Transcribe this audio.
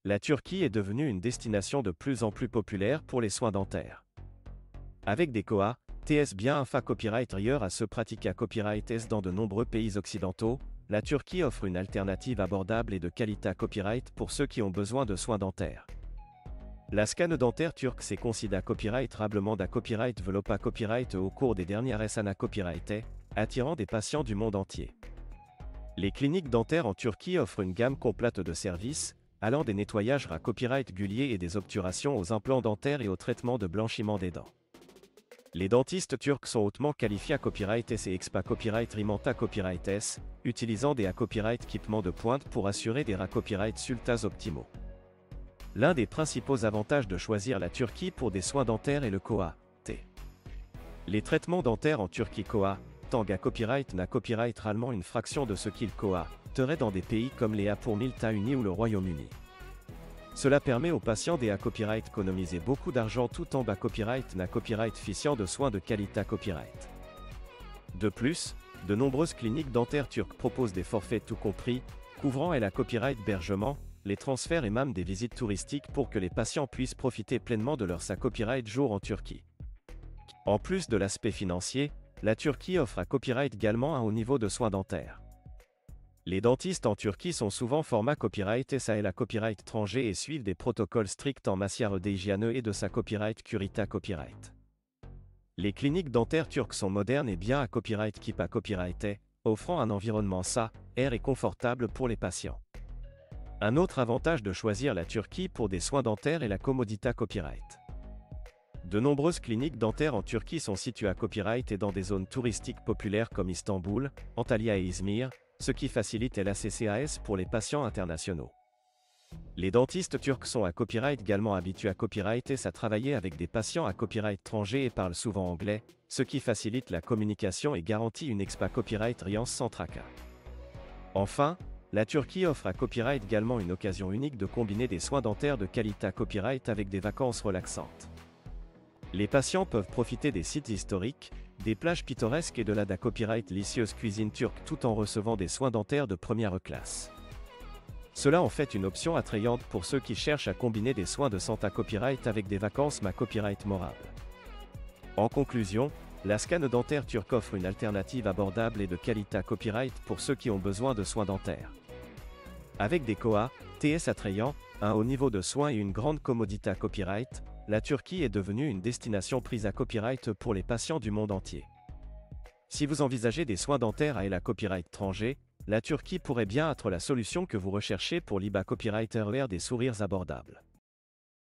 la Turquie est devenue une destination de plus en plus populaire pour les soins dentaires. Avec des KOA, TS bien un fa copyright ailleurs à se pratiquer à copyright S dans de nombreux pays occidentaux, la Turquie offre une alternative abordable et de qualité à copyright pour ceux qui ont besoin de soins dentaires. La scanne dentaire turque s'est considérée copyright rablement da copyright velopa copyright au cours des dernières années copyright, attirant des patients du monde entier. Les cliniques dentaires en Turquie offrent une gamme complète de services, allant des nettoyages à copyright gulier et des obturations aux implants dentaires et au traitement de blanchiment des dents. Les dentistes turcs sont hautement qualifiés à copyright S et expa copyright rimanta copyright S, utilisant des copyright équipements de pointe pour assurer des copyright sultas optimaux. L'un des principaux avantages de choisir la Turquie pour des soins dentaires est le KOA. Les traitements dentaires en Turquie KOA, Tanga copyright n'a copyright réellement une fraction de ce qu'il KOA, terait dans des pays comme les pour États-Unis ou le Royaume-Uni. Cela permet aux patients des copyright d'économiser beaucoup d'argent tout en bas copyright n'a copyright ficient de soins de qualité copyright. De plus, de nombreuses cliniques dentaires turques proposent des forfaits tout compris, couvrant la copyright hébergement, les transferts et même des visites touristiques pour que les patients puissent profiter pleinement de leur copyright jour en Turquie. En plus de l'aspect financier, la Turquie offre à copyright également un haut niveau de soins dentaires. Les dentistes en Turquie sont souvent format copyright SA et la copyright étranger et suivent des protocoles stricts en matière d'hygiène et de sa copyright curita copyright. Les cliniques dentaires turques sont modernes et bien à copyright keep à copyright, offrant un environnement sain, air et confortable pour les patients. Un autre avantage de choisir la Turquie pour des soins dentaires est la commodita copyright. De nombreuses cliniques dentaires en Turquie sont situées à copyright et dans des zones touristiques populaires comme Istanbul, Antalya et Izmir, ce qui facilite l'ACCAS pour les patients internationaux. Les dentistes turcs sont à copyright également habitués à copyright et à travailler avec des patients à copyright étranger et parlent souvent anglais, ce qui facilite la communication et garantit une expa copyright riance sans tracas. Enfin, la Turquie offre à copyright également une occasion unique de combiner des soins dentaires de qualité à copyright avec des vacances relaxantes. Les patients peuvent profiter des sites historiques, des plages pittoresques et de la copyright délicieuse cuisine turque tout en recevant des soins dentaires de première classe. Cela en fait une option attrayante pour ceux qui cherchent à combiner des soins de santé copyright avec des vacances copyright morables. En conclusion, la scanne dentaire turque offre une alternative abordable et de qualité copyright pour ceux qui ont besoin de soins dentaires. Avec des KOA, TS attrayants, un haut niveau de soins et une grande commodité copyright, la Turquie est devenue une destination prise à copyright pour les patients du monde entier. Si vous envisagez des soins dentaires à la copyright étranger, la Turquie pourrait bien être la solution que vous recherchez pour l'IBA copyright RER des sourires abordables.